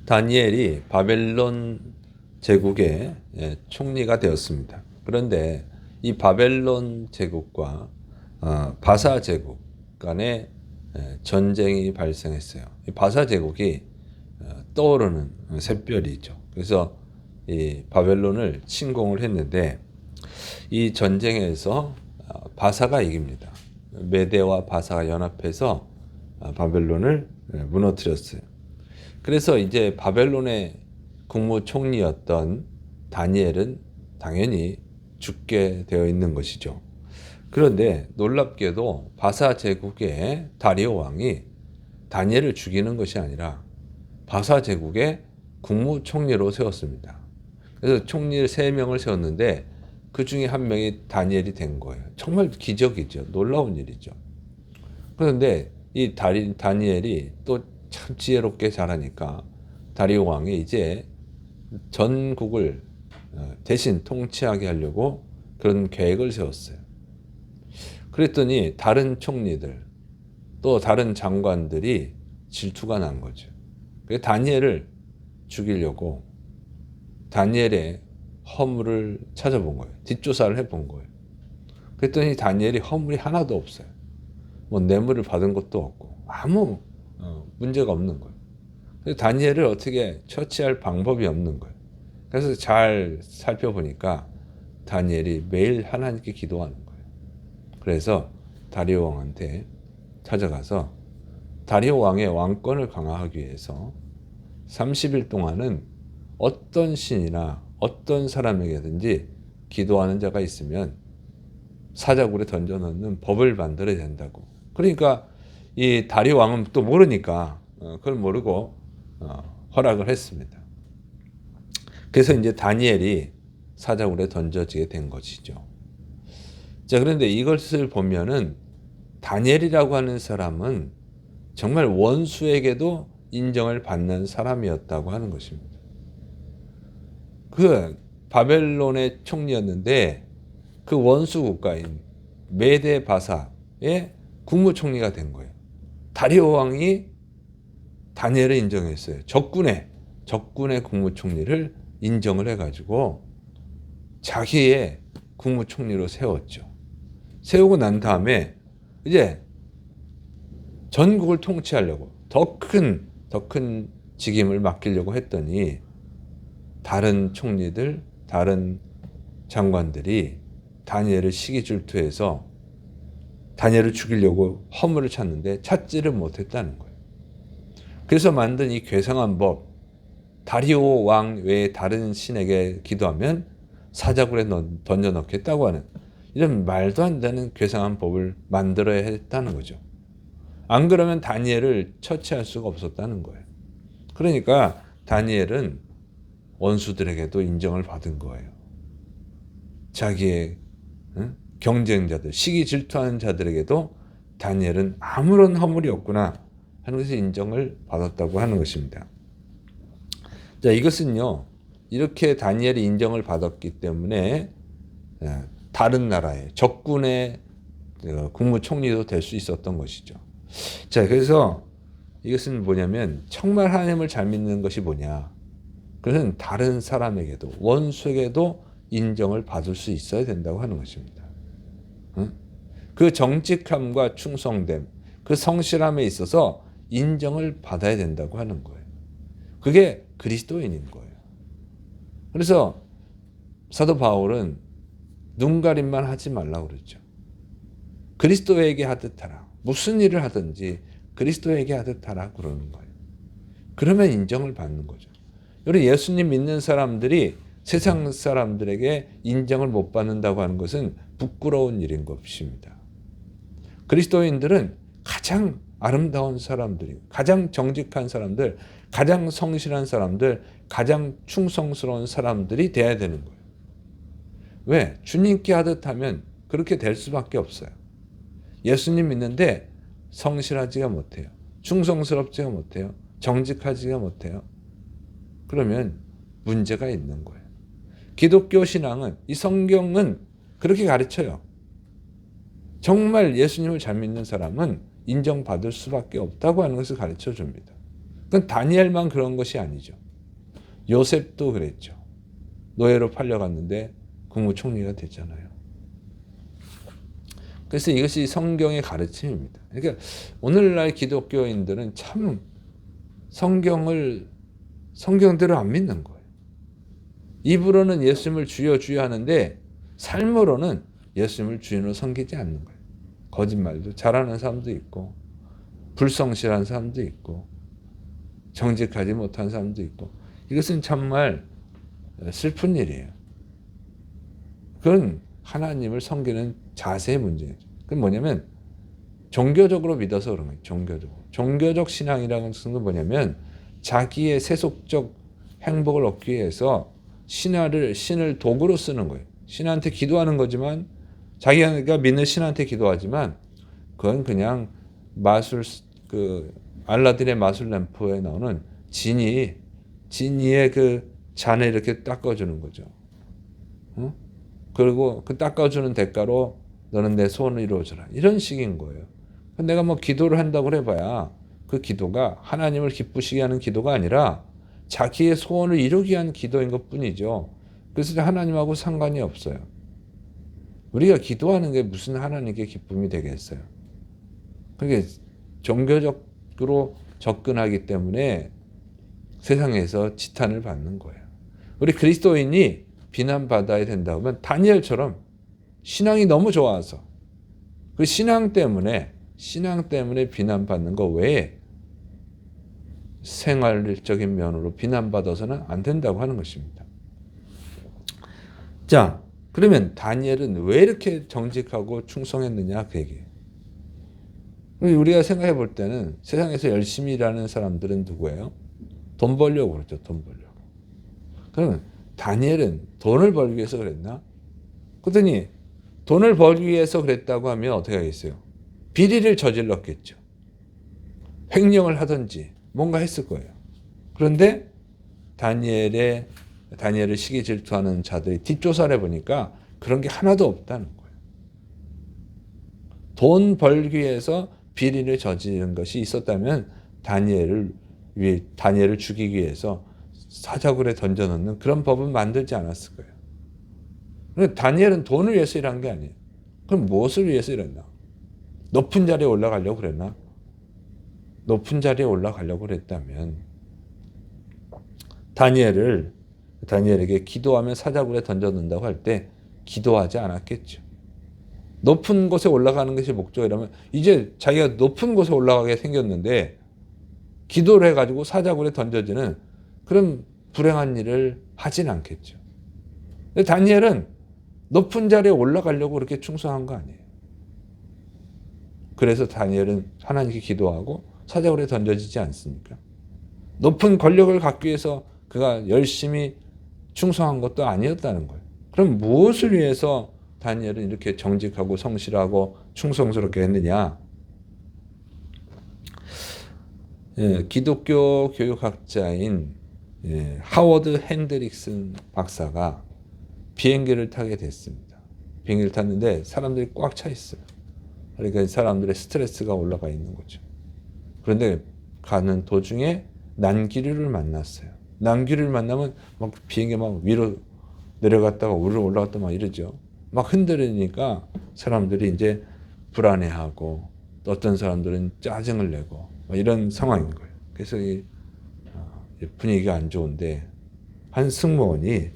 다니엘이 바벨론 제국의 총리가 되었습니다. 그런데 이 바벨론 제국과 바사 제국 간의 전쟁이 발생했어요. 이 바사 제국이 떠오르는 샛별이죠. 그래서 이 바벨론을 침공을 했는데 이 전쟁에서 바사가 이깁니다. 메대와 바사가 연합해서 바벨론을 무너뜨렸어요. 그래서 이제 바벨론의 국무총리였던 다니엘은 당연히 죽게 되어 있는 것이죠. 그런데 놀랍게도 바사 제국의 다리오 왕이 다니엘을 죽이는 것이 아니라 바사 제국의 국무총리로 세웠습니다. 그래서 총리 3명을 세웠는데 그 중에 한 명이 다니엘이 된 거예요. 정말 기적이죠. 놀라운 일이죠. 그런데 이 다니엘이 또 참 지혜롭게 잘하니까 다리오 왕이 이제 전국을 대신 통치하게 하려고 그런 계획을 세웠어요. 그랬더니 다른 총리들 또 다른 장관들이 질투가 난 거죠. 그래서 다니엘을 죽이려고 다니엘의 허물을 찾아본 거예요. 뒷조사를 해본 거예요. 그랬더니 다니엘이 허물이 하나도 없어요. 뭐 뇌물을 받은 것도 없고 아무 문제가 없는 거예요. 그래서 다니엘을 어떻게 처치할 방법이 없는 거예요. 그래서 잘 살펴보니까 다니엘이 매일 하나님께 기도하는 거예요. 그래서 다리오 왕한테 찾아가서 다리오 왕의 왕권을 강화하기 위해서 30일 동안은 어떤 신이나 어떤 사람에게든지 기도하는 자가 있으면 사자굴에 던져넣는 법을 만들어야 된다고. 그러니까 이 다리오 왕은 또 모르니까 그걸 모르고 허락을 했습니다. 그래서 이제 다니엘이 사자굴에 던져지게 된 것이죠. 자, 그런데 이것을 보면은 다니엘이라고 하는 사람은 정말 원수에게도 인정을 받는 사람이었다고 하는 것입니다. 그 바벨론의 총리였는데 그 원수 국가인 메데 바사의 국무총리가 된 거예요. 다리오 왕이 다니엘을 인정했어요. 적군의 국무총리를 인정을 해가지고 자기의 국무총리로 세웠죠. 세우고 난 다음에 이제 전국을 통치하려고 더 큰 직임을 맡기려고 했더니 다른 총리들, 다른 장관들이 다니엘을 시기 질투해서 다니엘을 죽이려고 허물을 찾는데 찾지를 못했다는 거예요. 그래서 만든 이 괴상한 법, 다리오 왕 외에 다른 신에게 기도하면 사자굴에 던져 넣겠다고 하는 이런 말도 안 되는 괴상한 법을 만들어야 했다는 거죠. 안 그러면 다니엘을 처치할 수가 없었다는 거예요. 그러니까 다니엘은 원수들에게도 인정을 받은 거예요. 자기의 경쟁자들, 시기 질투하는 자들에게도 다니엘은 아무런 허물이 없구나 하는 것을 인정을 받았다고 하는 것입니다. 자, 이것은요, 이렇게 다니엘이 인정을 받았기 때문에 다른 나라의 적군의 국무총리도 될 수 있었던 것이죠. 자, 그래서 이것은 뭐냐면 정말 하나님을 잘 믿는 것이 뭐냐? 그것은 다른 사람에게도 원수에게도 인정을 받을 수 있어야 된다고 하는 것입니다. 그 정직함과 충성됨, 그 성실함에 있어서 인정을 받아야 된다고 하는 거예요. 그게 그리스도인인 거예요. 그래서 사도 바울은 눈가림만 하지 말라고 그러죠. 그리스도에게 하듯 하라. 무슨 일을 하든지 그리스도에게 하듯 하라 그러는 거예요. 그러면 인정을 받는 거죠. 우리 예수님 믿는 사람들이 세상 사람들에게 인정을 못 받는다고 하는 것은 부끄러운 일인 것입니다. 그리스도인들은 가장 아름다운 사람들이, 가장 정직한 사람들, 가장 성실한 사람들, 가장 충성스러운 사람들이 돼야 되는 거예요. 왜? 주님께 하듯 하면 그렇게 될 수밖에 없어요. 예수님 믿는데 성실하지가 못해요. 충성스럽지가 못해요. 정직하지가 못해요. 그러면 문제가 있는 거예요. 기독교 신앙은, 이 성경은 그렇게 가르쳐요. 정말 예수님을 잘 믿는 사람은 인정받을 수밖에 없다고 하는 것을 가르쳐 줍니다. 그건 다니엘만 그런 것이 아니죠. 요셉도 그랬죠. 노예로 팔려갔는데 국무총리가 됐잖아요. 그래서 이것이 성경의 가르침입니다. 그러니까 오늘날 기독교인들은 참 성경대로 안 믿는 거예요. 입으로는 예수님을 주여 주여 하는데 삶으로는 예수님을 주인으로 섬기지 않는 거예요. 거짓말도 잘하는 사람도 있고 불성실한 사람도 있고 정직하지 못한 사람도 있고 이것은 정말 슬픈 일이에요. 그건 하나님을 섬기는 자세의 문제죠. 그건 뭐냐면 종교적으로 믿어서 그런 거예요. 종교적 신앙이라는 것은 뭐냐면 자기의 세속적 행복을 얻기 위해서 신을 도구로 쓰는 거예요. 신한테 기도하는 거지만 자기가 믿는 신한테 기도하지만 그건 그냥 알라딘의 마술 램프에 나오는 지니의 그 잔을 이렇게 닦아주는 거죠. 응? 그리고 그 닦아주는 대가로 너는 내 소원을 이루어줘라. 이런 식인 거예요. 내가 뭐 기도를 한다고 해봐야 그 기도가 하나님을 기쁘시게 하는 기도가 아니라 자기의 소원을 이루기 위한 기도인 것 뿐이죠. 그래서 하나님하고 상관이 없어요. 우리가 기도하는 게 무슨 하나님께 기쁨이 되겠어요. 그게 종교적으로 접근하기 때문에 세상에서 지탄을 받는 거예요. 우리 그리스도인이 비난받아야 된다면 다니엘처럼 신앙이 너무 좋아서 그 신앙 때문에 비난받는 거 외에 생활적인 면으로 비난받아서는 안 된다고 하는 것입니다. 자, 그러면 다니엘은 왜 이렇게 정직하고 충성했느냐 그 얘기예요. 우리가 생각해 볼 때는 세상에서 열심히 일하는 사람들은 누구예요? 돈 벌려고 그러죠. 돈 벌려고. 그러면 다니엘은 돈을 벌기 위해서 그랬나? 그랬더니 돈을 벌기 위해서 그랬다고 하면 어떻게 하겠어요? 비리를 저질렀겠죠. 횡령을 하든지 뭔가 했을 거예요. 그런데 다니엘을 시기 질투하는 자들이 뒷조사를 해보니까 그런 게 하나도 없다는 거예요. 돈 벌기 위해서 비리를 저지른 것이 있었다면 다니엘을 죽이기 위해서 사자굴에 던져넣는 그런 법은 만들지 않았을 거예요. 그런데 다니엘은 돈을 위해서 일한 게 아니에요. 그럼 무엇을 위해서 일했나? 높은 자리에 올라가려고 그랬나? 높은 자리에 올라가려고 그랬다면 다니엘에게 기도하면 사자굴에 던져넣는다고 할 때 기도하지 않았겠죠. 높은 곳에 올라가는 것이 목적이라면 이제 자기가 높은 곳에 올라가게 생겼는데 기도를 해가지고 사자굴에 던져지는 그런 불행한 일을 하진 않겠죠. 근데 다니엘은 높은 자리에 올라가려고 그렇게 충성한 거 아니에요. 그래서 다니엘은 하나님께 기도하고 사자굴에 던져지지 않습니까? 높은 권력을 갖기 위해서 그가 열심히 충성한 것도 아니었다는 거예요. 그럼 무엇을 위해서 다니엘은 이렇게 정직하고 성실하고 충성스럽게 했느냐? 기독교 교육학자인 하워드 핸드릭슨 박사가 비행기를 타게 됐습니다. 비행기를 탔는데 사람들이 꽉 차 있어요. 그러니까 사람들의 스트레스가 올라가 있는 거죠. 그런데 가는 도중에 난기류를 만났어요. 난기류를 만나면 막 비행기 막 위로 내려갔다가 위로 올라갔다 막 이러죠. 막 흔들리니까 사람들이 이제 불안해하고 또 어떤 사람들은 짜증을 내고 이런 상황인 거예요. 그래서 분위기가 안 좋은데 한 승무원이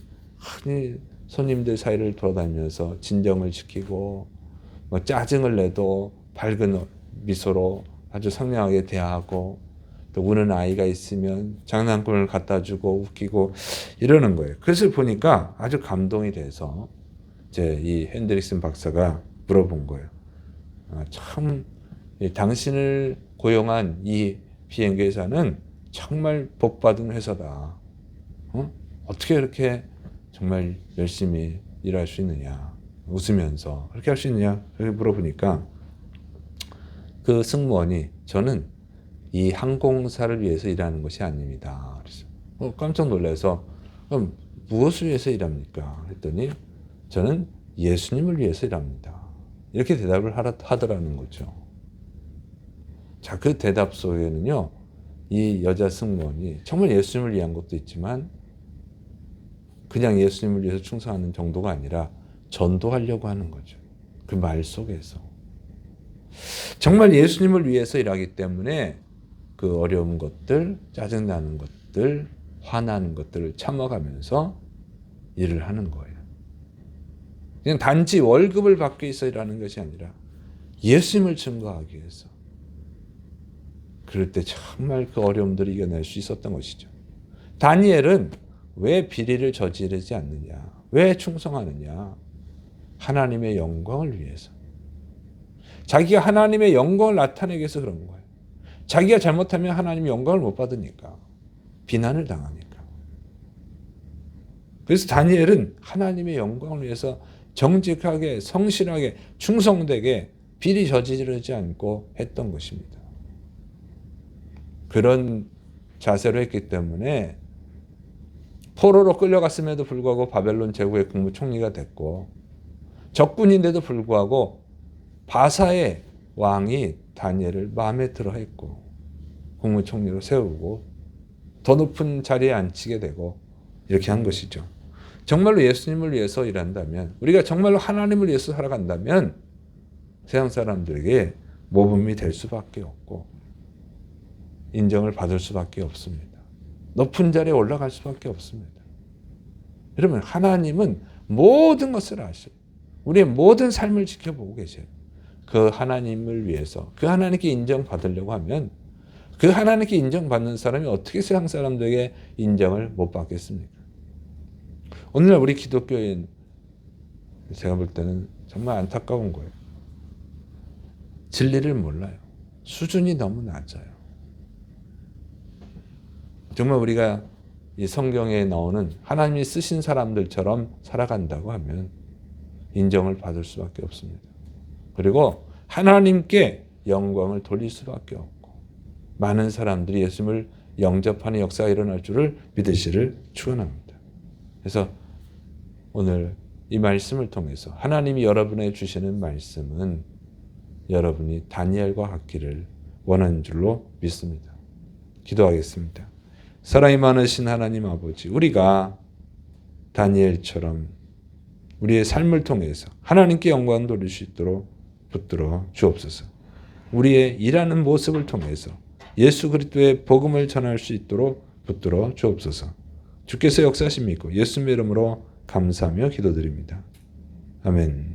손님들 사이를 돌아다니면서 진정을 지키고 짜증을 내도 밝은 미소로 아주 상냥하게 대하고 또 우는 아이가 있으면 장난감을 갖다 주고 웃기고 이러는 거예요. 그것을 보니까 아주 감동이 돼서 이제 이 핸드릭슨 박사가 물어본 거예요. 참 당신을 고용한 이 비행기 회사는 정말 복받은 회사다. 어떻게 이렇게 정말 열심히 일할 수 있느냐. 웃으면서 그렇게 할 수 있느냐. 그렇게 물어보니까 그 승무원이 저는 이 항공사를 위해서 일하는 것이 아닙니다. 그래서 깜짝 놀라서 그럼 무엇을 위해서 일합니까? 했더니 저는 예수님을 위해서 일합니다. 이렇게 대답을 하더라는 거죠. 자, 그 대답 속에는요, 이 여자 승무원이 정말 예수님을 위한 것도 있지만 그냥 예수님을 위해서 충성하는 정도가 아니라 전도하려고 하는 거죠. 그 말 속에서. 정말 예수님을 위해서 일하기 때문에 그 어려운 것들, 짜증나는 것들, 화나는 것들을 참아가면서 일을 하는 거예요. 그냥 단지 월급을 받기 위해서 일하는 것이 아니라 예수님을 증거하기 위해서. 그럴 때 정말 그 어려움들을 이겨낼 수 있었던 것이죠. 다니엘은 왜 비리를 저지르지 않느냐? 왜 충성하느냐? 하나님의 영광을 위해서. 자기가 하나님의 영광을 나타내기 위해서 그런 거예요. 자기가 잘못하면 하나님의 영광을 못 받으니까. 비난을 당하니까. 그래서 다니엘은 하나님의 영광을 위해서 정직하게, 성실하게, 충성되게 비리 저지르지 않고 했던 것입니다. 그런 자세로 했기 때문에 포로로 끌려갔음에도 불구하고 바벨론 제국의 국무총리가 됐고, 적군인데도 불구하고 바사의 왕이 다니엘을 마음에 들어 했고 국무총리로 세우고 더 높은 자리에 앉히게 되고 이렇게 한 것이죠. 정말로 예수님을 위해서 일한다면, 우리가 정말로 하나님을 위해서 살아간다면 세상 사람들에게 모범이 될 수밖에 없고 인정을 받을 수밖에 없습니다. 높은 자리에 올라갈 수밖에 없습니다. 여러분, 하나님은 모든 것을 아셔요. 우리의 모든 삶을 지켜보고 계세요. 그 하나님을 위해서, 그 하나님께 인정받으려고 하면 그 하나님께 인정받는 사람이 어떻게 세상 사람들에게 인정을 못 받겠습니까? 오늘날 우리 기독교인, 제가 볼 때는 정말 안타까운 거예요. 진리를 몰라요. 수준이 너무 낮아요. 정말 우리가 이 성경에 나오는 하나님이 쓰신 사람들처럼 살아간다고 하면 인정을 받을 수밖에 없습니다. 그리고 하나님께 영광을 돌릴 수밖에 없고 많은 사람들이 예수님을 영접하는 역사가 일어날 줄을 믿으시를 축원합니다. 그래서 오늘 이 말씀을 통해서 하나님이 여러분에게 주시는 말씀은 여러분이 다니엘과 같기를 원하는 줄로 믿습니다. 기도하겠습니다. 사랑이 많으신 하나님 아버지, 우리가 다니엘처럼 우리의 삶을 통해서 하나님께 영광 돌릴 수 있도록 붙들어 주옵소서. 우리의 일하는 모습을 통해서 예수 그리스도의 복음을 전할 수 있도록 붙들어 주옵소서. 주께서 역사하심 믿고 예수님의 이름으로 감사하며 기도드립니다. 아멘.